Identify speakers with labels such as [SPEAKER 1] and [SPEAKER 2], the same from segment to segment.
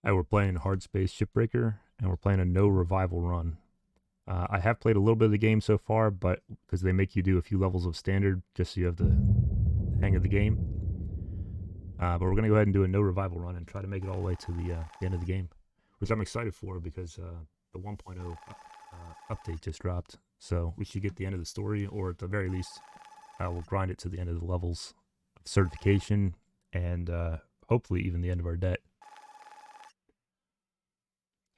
[SPEAKER 1] We're playing Hardspace Shipbreaker, and we're playing a no revival run. I have played a little bit of the game so far, but because they make you do a few levels of standard just so you have the hang of the game. But we're going to go ahead and do a no revival run and try to make it all the way to the end of the game, which I'm excited for because the 1.0 update just dropped. So we should get the end of the story, or at the very least, we'll grind it to the end of the levels of certification and hopefully even the end of our debt.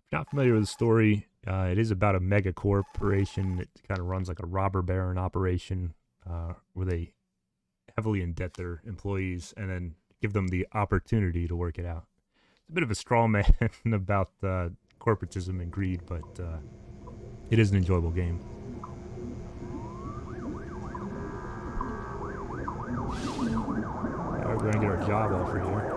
[SPEAKER 1] If you're not familiar with the story, it is about a mega corporation that kind of runs like a robber baron operation where they heavily indebt their employees and then give them the opportunity to work it out. It's a bit of a straw man about corporatism and greed, but it is an enjoyable game. Alright, we're going to get our job offer here.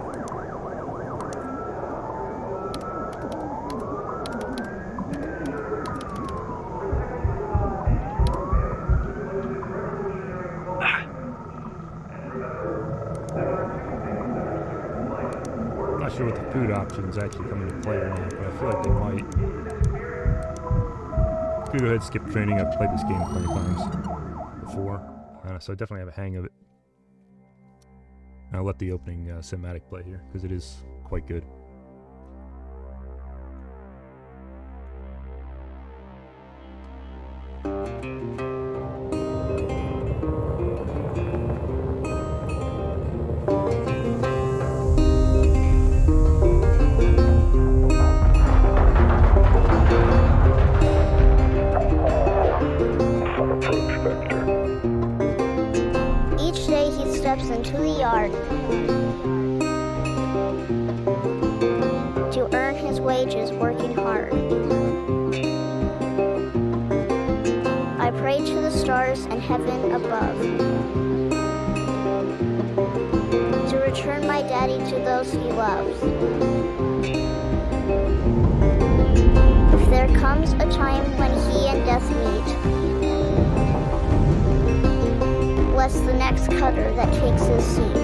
[SPEAKER 1] I'm not sure what the food options actually come into play or not, but I feel like they might. Let's go ahead and skip training. I've played this game plenty of times before, so I definitely have a hang of it. And I'll let the opening cinematic play here, because it is quite good.
[SPEAKER 2] Each day he steps into the yard to earn his wages working hard. I pray to the stars and heaven above to return my daddy to those he loves. If there comes a time when he and death meet, bless the next cutter that takes his seat.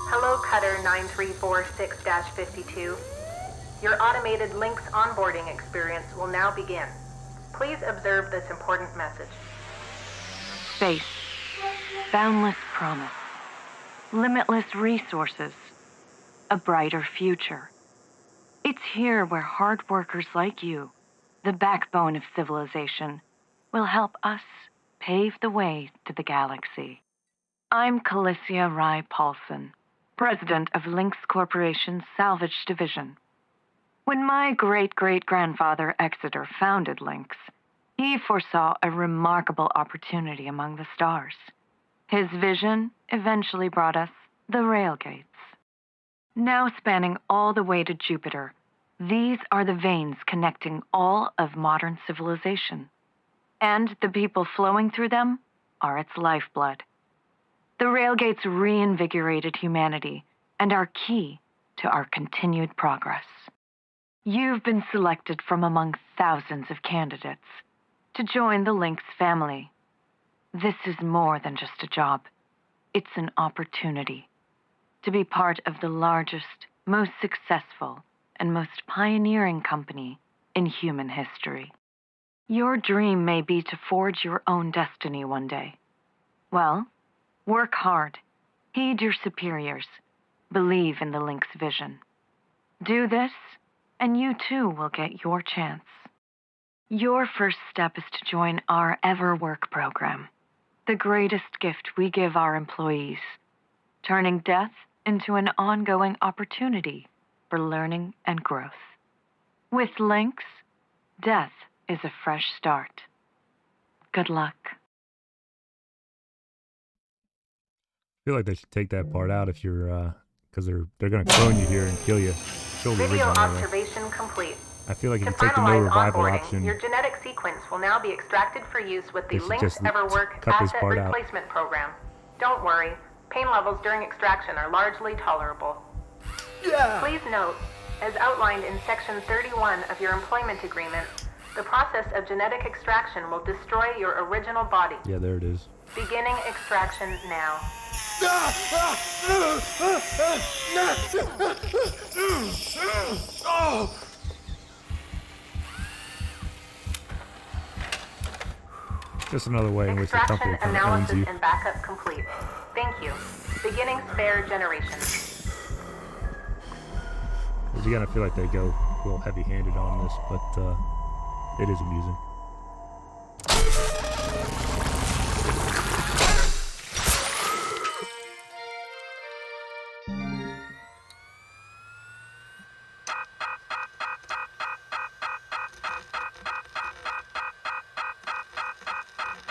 [SPEAKER 3] Hello, Cutter 9346-52. Your automated Lynx onboarding experience will now begin. Please observe this important message.
[SPEAKER 4] Space, boundless promise, limitless resources, a brighter future. It's here where hard workers like you, the backbone of civilization, will help us pave the way to the galaxy. I'm Calicia Rye Paulson, president of Lynx Corporation's Salvage Division. When my great-great-grandfather Exeter founded Lynx, he foresaw a remarkable opportunity among the stars. His vision eventually brought us the railgates. Now spanning all the way to Jupiter, these are the veins connecting all of modern civilization. And the people flowing through them are its lifeblood. The railgates reinvigorated humanity and are key to our continued progress. You've been selected from among thousands of candidates to join the Lynx family. This is more than just a job. It's an opportunity to be part of the largest, most successful, and most pioneering company in human history. Your dream may be to forge your own destiny one day. Well, work hard, heed your superiors, believe in the Lynx vision. Do this, and you too will get your chance. Your first step is to join our Ever Work program. The greatest gift we give our employees, turning death into an ongoing opportunity for learning and growth. With Lynx, death is a fresh start. Good luck.
[SPEAKER 1] I feel like they should take that part out if you're, because they're gonna clone you here and kill you. Kill the
[SPEAKER 3] Video
[SPEAKER 1] original anyway.
[SPEAKER 3] observation complete.
[SPEAKER 1] I feel like if
[SPEAKER 3] To
[SPEAKER 1] you take the no
[SPEAKER 3] finalize
[SPEAKER 1] revival
[SPEAKER 3] onboarding,
[SPEAKER 1] option,
[SPEAKER 3] your genetic sequence will now be extracted for use with the
[SPEAKER 1] They should
[SPEAKER 3] Lynx
[SPEAKER 1] just
[SPEAKER 3] EverWork
[SPEAKER 1] cut this
[SPEAKER 3] Asset
[SPEAKER 1] part out.
[SPEAKER 3] Replacement Program. Don't worry, pain levels during extraction are largely tolerable. Please note, as outlined in Section 31 of your employment agreement, the process of genetic extraction will destroy your original body.
[SPEAKER 1] yeah, there it is.
[SPEAKER 3] Beginning extraction now.
[SPEAKER 1] Just another way in which the
[SPEAKER 3] Extraction
[SPEAKER 1] company kind of owns
[SPEAKER 3] analysis
[SPEAKER 1] you.
[SPEAKER 3] and backup complete. Thank you. Beginning spare generation.
[SPEAKER 1] Because you gotta feel like they go a little heavy-handed on this, but it is amusing.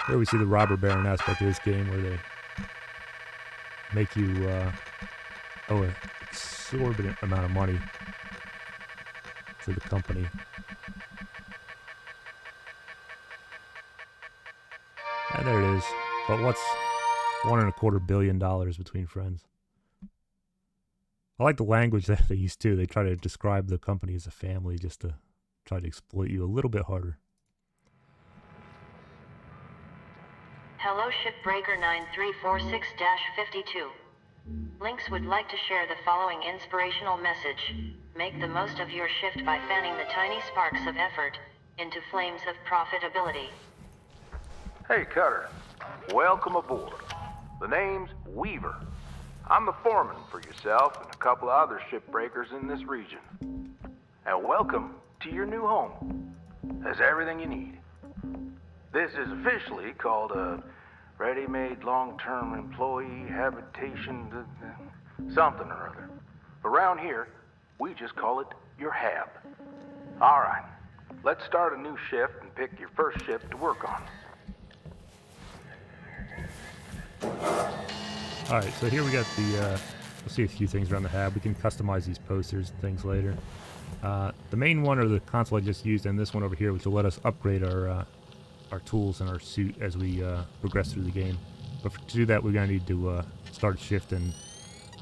[SPEAKER 1] Here we see the robber baron aspect of this game, where they make you owe an exorbitant amount of money to the company. And there it is. But what's $1.25 billion between friends? I like the language that they use too. They try to describe the company as a family just to try to exploit you a little bit harder.
[SPEAKER 5] Hello Shipbreaker 9346-52. Lynx would like to share the following inspirational message. Make the most of your shift by fanning the tiny sparks of effort into flames of profitability.
[SPEAKER 6] Hey Cutter, welcome aboard. The name's Weaver. I'm the foreman for yourself and a couple of other shipbreakers in this region. And welcome to your new home. There's everything you need. This is officially called a ready-made long-term employee habitation something or other. Around here, we just call it your hab. All right, let's start a new shift and pick your first shift to work on.
[SPEAKER 1] Alright, so here we got the, we'll see a few things around the hab. We can customize these posters and things later. The main one are the console I just used, and this one over here, which will let us upgrade our tools and our suit as we progress through the game. But to do that, we're going to need to start a shift and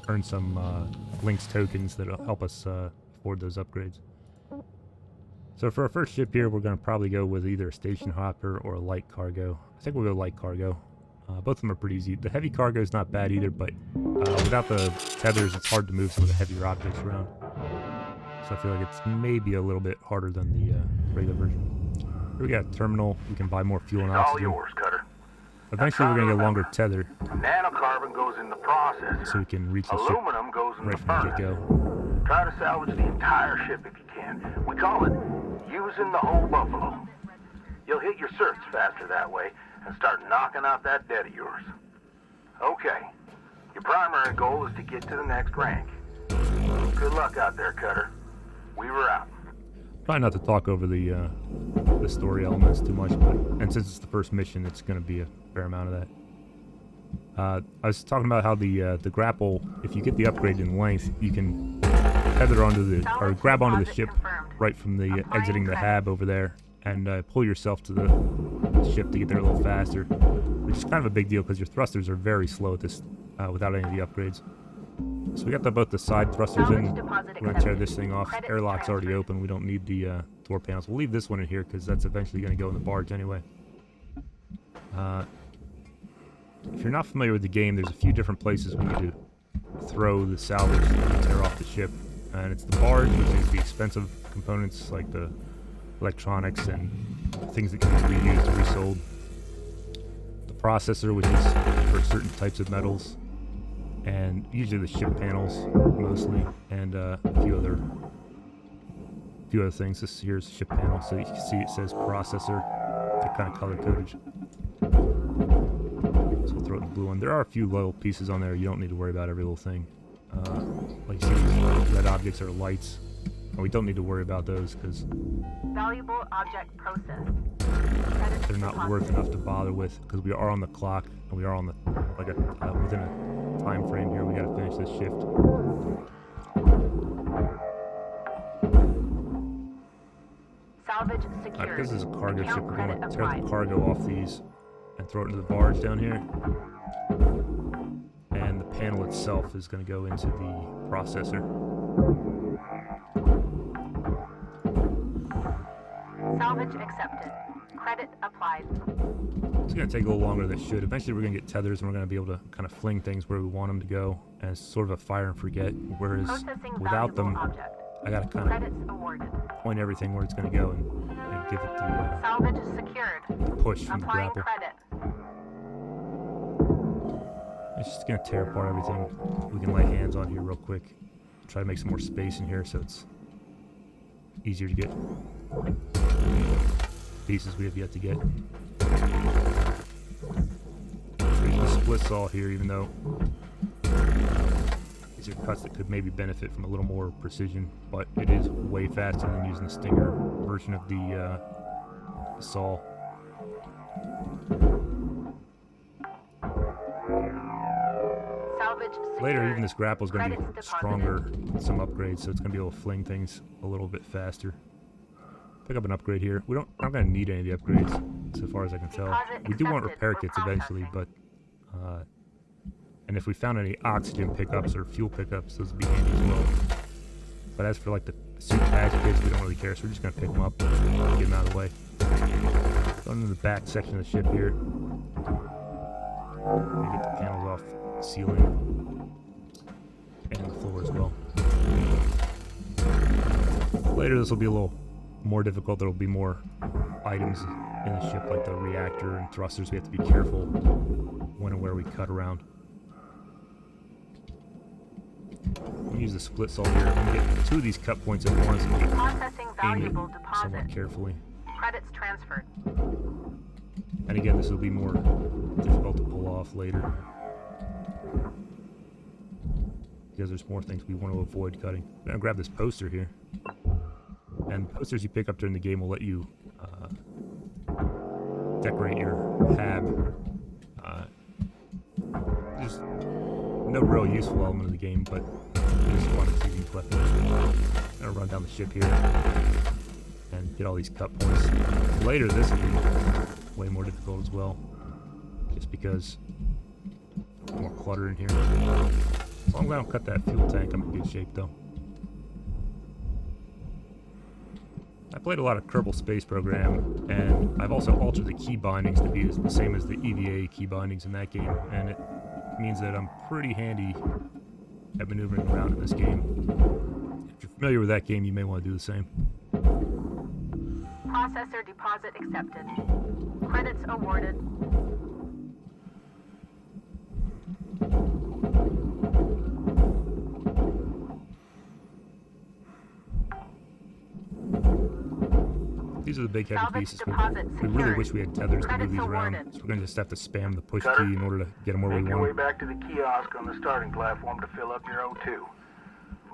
[SPEAKER 1] earn some Lynx tokens that will help us afford those upgrades. So for our first ship here, we're going to probably go with either a station hopper or a light cargo. I think we'll go light cargo. Both of them are pretty easy. The heavy cargo is not bad either, but without the tethers, it's hard to move some of the heavier objects around. So I feel like it's maybe a little bit harder than the regular version. Here we got a terminal. We can buy more fuel and
[SPEAKER 6] It's all
[SPEAKER 1] oxygen.
[SPEAKER 6] yours, Cutter.
[SPEAKER 1] Eventually, we're going to get a longer tether,
[SPEAKER 6] Nanocarbon goes in the processor.
[SPEAKER 1] so we can reach the ship
[SPEAKER 6] Aluminum goes in
[SPEAKER 1] right
[SPEAKER 6] the
[SPEAKER 1] from the
[SPEAKER 6] furnace.
[SPEAKER 1] get-go.
[SPEAKER 6] Try to salvage the entire ship if you can. We call it using the whole buffalo. You'll hit your certs faster that way and start knocking out that debt of yours. Okay. Your primary goal is to get to the next rank. Good luck out there, Cutter. Weaver out.
[SPEAKER 1] Try not to talk over the story elements too much, but and since it's the first mission, it's going to be a fair amount of that. I was talking about how the grapple, if you get the upgrade in length, you can tether onto the or grab onto the ship right from the exiting the hab over there, and pull yourself to the ship to get there a little faster, which is kind of a big deal because your thrusters are very slow at this without any of the upgrades. So we got both the side thrusters in. We're going to tear this thing off. Airlock's already open. We don't need the door panels. We'll leave this one in here because that's eventually going to go in the barge anyway. If you're not familiar with the game, there's a few different places we need to throw the salvage to tear off the ship. And it's the barge, which is the expensive components like the electronics and things that can be used to be resold. The processor, which is for certain types of metals. And usually the ship panels, mostly, and a few other things. This here's ship panel, so you can see it says processor. They're kind of color coded. throw it in the blue one. There are a few little pieces on there. You don't need to worry about every little thing. Like you see, these red objects are lights. And we don't need to worry about those because
[SPEAKER 3] Valuable object processed.
[SPEAKER 1] they're not worth enough to bother with, because we are on the clock and we are on the within a time frame here. We got to finish this shift.
[SPEAKER 3] Salvage secured.
[SPEAKER 1] Because this is a cargo
[SPEAKER 3] Account
[SPEAKER 1] ship, we're going to
[SPEAKER 3] credit
[SPEAKER 1] tear the
[SPEAKER 3] applied.
[SPEAKER 1] cargo off these and throw it into the barge down here. And the panel itself is going to go into the processor.
[SPEAKER 3] Salvage accepted. Credit applied.
[SPEAKER 1] It's going to take a little longer than it should. Eventually we're going to get tethers and we're going to be able to kind of fling things where we want them to go. And it's sort of a fire and forget. Whereas
[SPEAKER 3] Processing
[SPEAKER 1] without them,
[SPEAKER 3] valuable object.
[SPEAKER 1] I got to kind
[SPEAKER 3] Credits awarded.
[SPEAKER 1] of point everything where it's going to go and give it the
[SPEAKER 3] Salvage secured.
[SPEAKER 1] push from the
[SPEAKER 3] Applying
[SPEAKER 1] grapple.
[SPEAKER 3] credit.
[SPEAKER 1] It's just going to tear apart everything. We can lay hands on here real quick. Try to make some more space in here so it's easier to get pieces we have yet to get. Using the split saw here, even though these are cuts that could maybe benefit from a little more precision, but it is way faster than using the Stinger version of the saw.
[SPEAKER 3] Salvage secured.
[SPEAKER 1] Later, even this grapple is going to be
[SPEAKER 3] Credits
[SPEAKER 1] stronger
[SPEAKER 3] deposited.
[SPEAKER 1] with some upgrades, so it's going to be able to fling things a little bit faster. Pick up an upgrade here. I'm not going to need any of the upgrades, so far as I can tell.
[SPEAKER 3] Deposit
[SPEAKER 1] We do want
[SPEAKER 3] accepted
[SPEAKER 1] repair
[SPEAKER 3] for
[SPEAKER 1] kits eventually, but and if we found any oxygen pickups or fuel pickups, those would be handy as well. But as for like the suit badge kits, we don't really care, so we're just going to pick them up and get them out of the way. Going into the back section of the ship here. Get the panels off the ceiling and the floor as well. Later this will be a little more difficult. There will be more items in the ship, like the reactor and thrusters. We have to be careful when and where we cut around. We'll use the split saw here and get 2 of these cut points at once and
[SPEAKER 3] Processing
[SPEAKER 1] aim
[SPEAKER 3] valuable
[SPEAKER 1] it
[SPEAKER 3] deposit.
[SPEAKER 1] somewhat carefully.
[SPEAKER 3] Credits transferred.
[SPEAKER 1] And again, this will be more difficult to pull off later, because there's more things we want to avoid cutting. I'm going to grab this poster here. And posters you pick up during the game will let you decorate your hab. There's no real useful element of the game, but it's fun to see these weapons. I'm going to run down the ship here and get all these cut points. Later, this will be way more difficult as well, just because more clutter in here. As long as I don't cut that fuel tank, I'm in good shape though. I played a lot of Kerbal Space Program, and I've also altered the key bindings to be the same as the EVA key bindings in that game, and it means that I'm pretty handy at maneuvering around in this game. If you're familiar with that game, you may want to do the same.
[SPEAKER 3] Processor deposit accepted. Credits awarded.
[SPEAKER 1] These are the big heavy
[SPEAKER 3] Salvage
[SPEAKER 1] pieces.
[SPEAKER 3] deposit
[SPEAKER 1] We really
[SPEAKER 3] secured.
[SPEAKER 1] wish we had tethers to move
[SPEAKER 3] Credits
[SPEAKER 1] these around,
[SPEAKER 3] awarded.
[SPEAKER 1] so we're going to just have to spam the push
[SPEAKER 6] Cutter,
[SPEAKER 1] key in order to get them where we
[SPEAKER 6] Make your way
[SPEAKER 1] want them.
[SPEAKER 6] back to the kiosk on the starting platform to fill up your O2.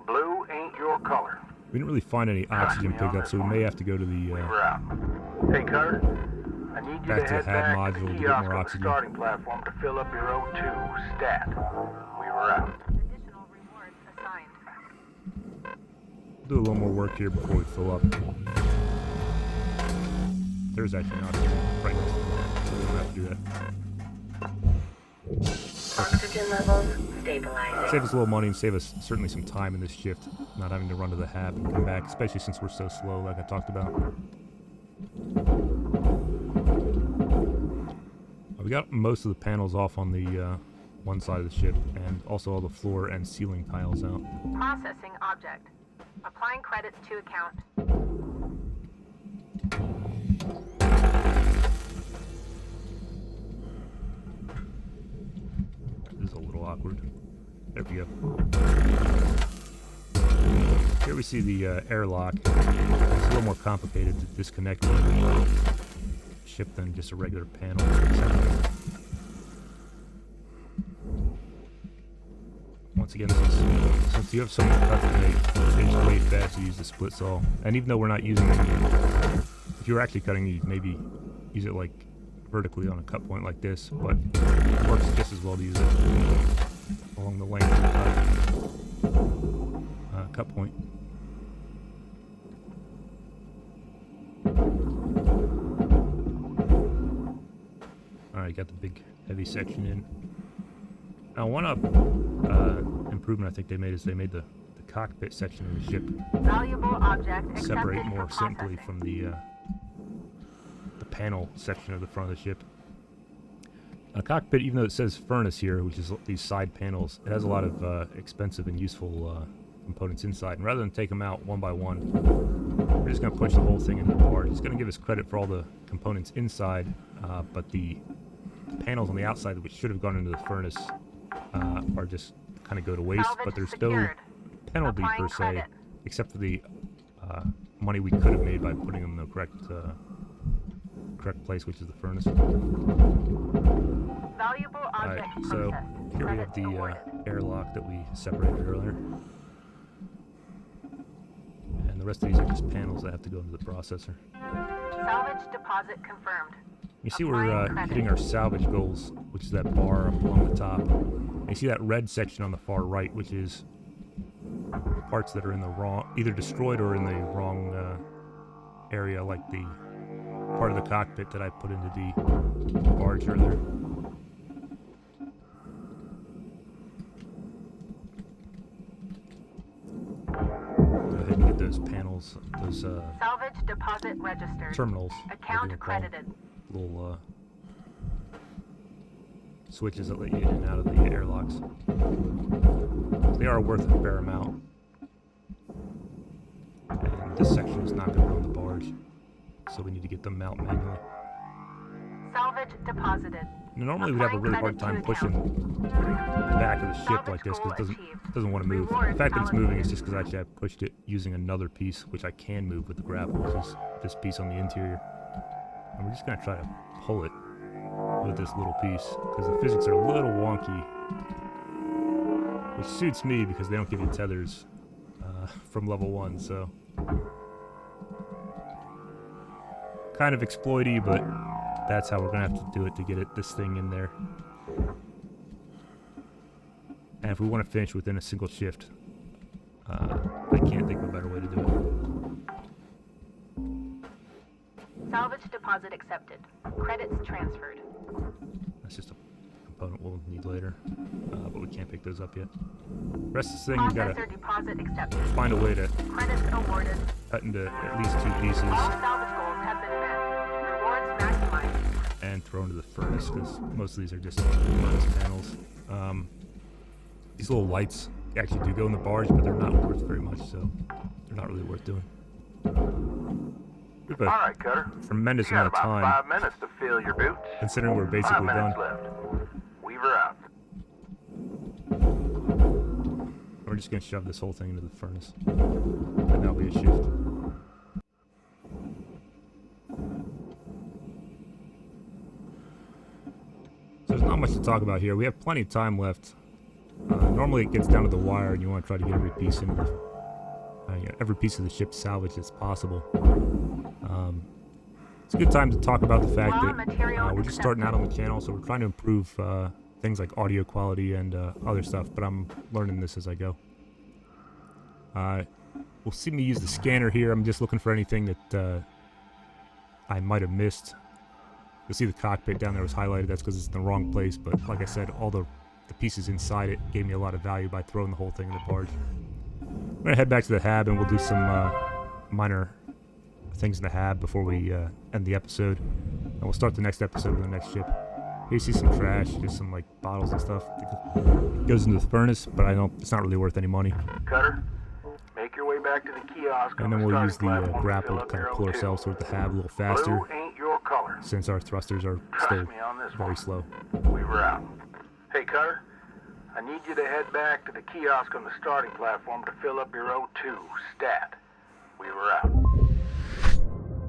[SPEAKER 6] Blue ain't your color.
[SPEAKER 1] We didn't really find any oxygen pickups, so we may have to go to the
[SPEAKER 6] We're out. Hey, Cutter, I need you
[SPEAKER 1] back
[SPEAKER 6] to
[SPEAKER 1] to
[SPEAKER 6] head
[SPEAKER 1] the HAB
[SPEAKER 6] back to
[SPEAKER 1] module
[SPEAKER 6] the
[SPEAKER 1] to get
[SPEAKER 6] kiosk
[SPEAKER 1] more
[SPEAKER 6] on the
[SPEAKER 1] oxygen.
[SPEAKER 6] starting platform to fill up your O2 stat. We were out.
[SPEAKER 3] Additional rewards assigned.
[SPEAKER 1] do a little more work here before we fill up. There's actually not right next to that, so we don't have to do that.
[SPEAKER 5] Oxygen levels stabilizing.
[SPEAKER 1] Save us a little money and save us certainly some time in this shift, not having to run to the hab and come back, especially since we're so slow, like I talked about. We got most of the panels off on the one side of the ship, and also all the floor and ceiling tiles out.
[SPEAKER 3] Processing object. Applying credits to account.
[SPEAKER 1] This is a little awkward. There we go. Here we see the airlock. It's a little more complicated to disconnect the ship than just a regular panel. once again, since you have so many cuts to make, it's way fast to use the split saw. And even though we're not using any, if you were actually cutting, you'd maybe use it like vertically on a cut point like this, but it works just as well to use it along the length of the cut point. Alright, got the big heavy section in. Now one improvement I think they made is they made the cockpit section of the ship
[SPEAKER 3] Valuable object
[SPEAKER 1] separate
[SPEAKER 3] accepted
[SPEAKER 1] more
[SPEAKER 3] for
[SPEAKER 1] simply
[SPEAKER 3] processing.
[SPEAKER 1] from the panel section of the front of the ship. A cockpit, even though it says furnace here, which is these side panels, it has a lot of expensive and useful components inside. And rather than take them out one by one, we're just going to push the whole thing into the barge. It's going to give us credit for all the components inside, but the panels on the outside, which should have gone into the furnace, are just kind of go to waste.
[SPEAKER 3] Salvage
[SPEAKER 1] But there's
[SPEAKER 3] secured.
[SPEAKER 1] no penalty
[SPEAKER 3] Applying
[SPEAKER 1] per se,
[SPEAKER 3] credit.
[SPEAKER 1] except for the money we could have made by putting them in the correct place, which is the furnace.
[SPEAKER 3] Valuable
[SPEAKER 1] Alright,
[SPEAKER 3] object
[SPEAKER 1] so
[SPEAKER 3] processed.
[SPEAKER 1] here we
[SPEAKER 3] Credits
[SPEAKER 1] have the
[SPEAKER 3] awarded.
[SPEAKER 1] airlock that we separated earlier. And the rest of these are just panels that have to go into the processor.
[SPEAKER 3] Salvage deposit confirmed.
[SPEAKER 1] You see we're
[SPEAKER 3] Applying credit.
[SPEAKER 1] hitting our salvage goals, which is that bar up along the top. And you see that red section on the far right, which is parts that are in the wrong, either destroyed or in the wrong area, like the part of the cockpit that I put into the barge earlier. Go ahead and get those panels, those
[SPEAKER 3] Salvage deposit registered.
[SPEAKER 1] terminals. I think
[SPEAKER 3] Account
[SPEAKER 1] they're called.
[SPEAKER 3] credited.
[SPEAKER 1] Little switches that let you in and out of the airlocks. They are worth a fair amount. And this section is not going to go on the barge, so we need to get them out manually.
[SPEAKER 3] Salvage deposited.
[SPEAKER 1] Now, normally we'd have a really hard time pushing the back of the ship like this because it doesn't want to move. The fact that it's moving is just because actually I pushed it using another piece, which I can move with the grapple, which is this piece on the interior. And we're just going to try to pull it with this little piece because the physics are a little wonky, which suits me because they don't give you tethers from level 1, so kind of exploity, but that's how we're gonna have to do it to get this thing in there. And if we want to finish within a single shift, I can't think of a better way to do it.
[SPEAKER 3] Salvage deposit accepted. Credits transferred.
[SPEAKER 1] That's just a component we'll need later, but we can't pick those up yet. The rest of this thing, we gotta
[SPEAKER 3] Processor deposit accepted.
[SPEAKER 1] find a way to
[SPEAKER 3] Credits awarded.
[SPEAKER 1] cut into at least 2 pieces
[SPEAKER 3] All salvage goals have been met. Rewards maximized.
[SPEAKER 1] and throw into the furnace, because most of these are just furnace panels. These little lights actually do go in the barge, but they're not worth very much, so they're not really worth doing. We have a
[SPEAKER 6] All right, Cutter.
[SPEAKER 1] tremendous
[SPEAKER 6] You got
[SPEAKER 1] amount of
[SPEAKER 6] about
[SPEAKER 1] time,
[SPEAKER 6] 5 minutes to fill your boots.
[SPEAKER 1] considering we're
[SPEAKER 6] 5
[SPEAKER 1] basically
[SPEAKER 6] minutes
[SPEAKER 1] done.
[SPEAKER 6] left. Weaver out.
[SPEAKER 1] We're just going to shove this whole thing into the furnace, and that'll be a shift. So there's not much to talk about here. We have plenty of time left. Normally it gets down to the wire, and you want to try to get every piece into the every piece of the ship salvaged as possible. It's a good time to talk about the fact
[SPEAKER 3] Raw
[SPEAKER 1] that
[SPEAKER 3] material
[SPEAKER 1] we're just starting out on the channel, so we're trying to improve things like audio quality and other stuff, but I'm learning this as I go. We'll see me use the scanner here. I'm just looking for anything that I might have missed. You'll see the cockpit down there was highlighted. That's because it's in the wrong place, but like I said, all the pieces inside it gave me a lot of value by throwing the whole thing in the barge. I'm going to head back to the hab, and we'll do some minor things in the hab before we end the episode. And we'll start the next episode with the next ship. Here you see some trash, just some like bottles and stuff. It goes into the furnace, but it's not really worth any money.
[SPEAKER 6] Cutter, make your way back to the kiosk.
[SPEAKER 1] And then we'll use the grapple to kind of pull ourselves toward the hab a little faster,
[SPEAKER 6] Blue ain't your color.
[SPEAKER 1] since our thrusters are still
[SPEAKER 6] Trust me on this
[SPEAKER 1] very
[SPEAKER 6] one.
[SPEAKER 1] slow.
[SPEAKER 6] Weaver out. Hey, Cutter, I need you to head back to the kiosk on the starting platform to fill up your O2 stat. Weaver out.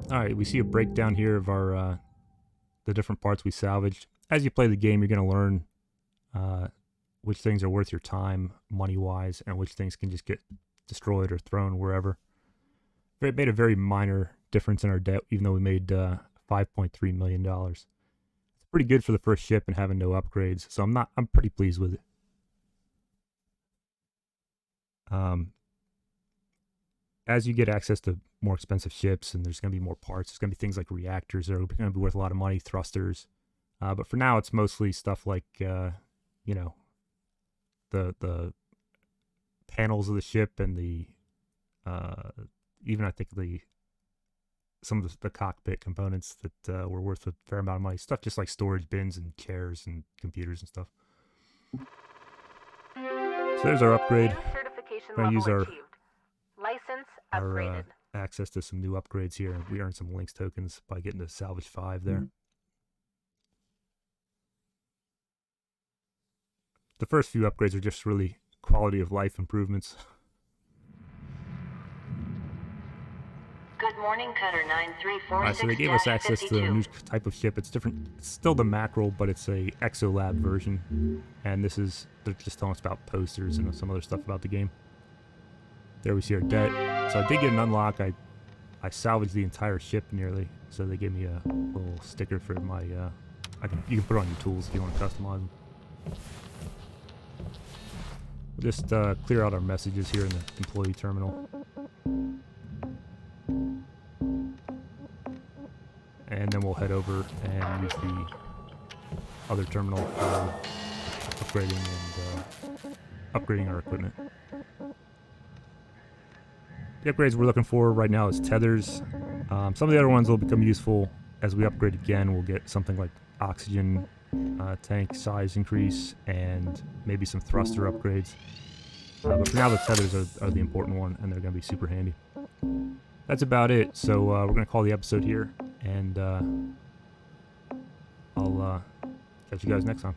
[SPEAKER 1] Alright, we see a breakdown here of our the different parts we salvaged. As you play the game, you're going to learn which things are worth your time money-wise and which things can just get destroyed or thrown wherever. It made a very minor difference in our debt, even though we made $5.3 million. It's pretty good for the first ship and having no upgrades, so I'm pretty pleased with it. As you get access to more expensive ships and there's going to be more parts, there's going to be things like reactors that are going to be worth a lot of money, thrusters. But for now, it's mostly stuff like, the panels of the ship and the, even I think some of the cockpit components that were worth a fair amount of money. Stuff just like storage bins and chairs and computers and stuff. So there's our upgrade.
[SPEAKER 3] Certification
[SPEAKER 1] We're going to use
[SPEAKER 3] level achieved. License
[SPEAKER 1] our
[SPEAKER 3] upgraded.
[SPEAKER 1] access to some new upgrades here. We earned some links tokens by getting to salvage 5 there. The first few upgrades are just really quality of life improvements.
[SPEAKER 5] Good morning, Cutter 9346.
[SPEAKER 1] So they gave us access to a new type of ship. It's different. It's still the Mackerel, but it's a Exolab version. And they're just telling us about posters and some other stuff about the game. There we see our debt. So I did get an unlock. I salvaged the entire ship nearly. So they gave me a little sticker for my, you can put it on your tools if you want to customize them. We'll just clear out our messages here in the employee terminal. And then we'll head over and use the other terminal for upgrading our equipment. The upgrades we're looking for right now is tethers. Some of the other ones will become useful as we upgrade again. We'll get something like oxygen tank size increase and maybe some thruster upgrades. But for now, the tethers are the important one, and they're going to be super handy. That's about it. So we're going to call the episode here, and I'll catch you guys next time.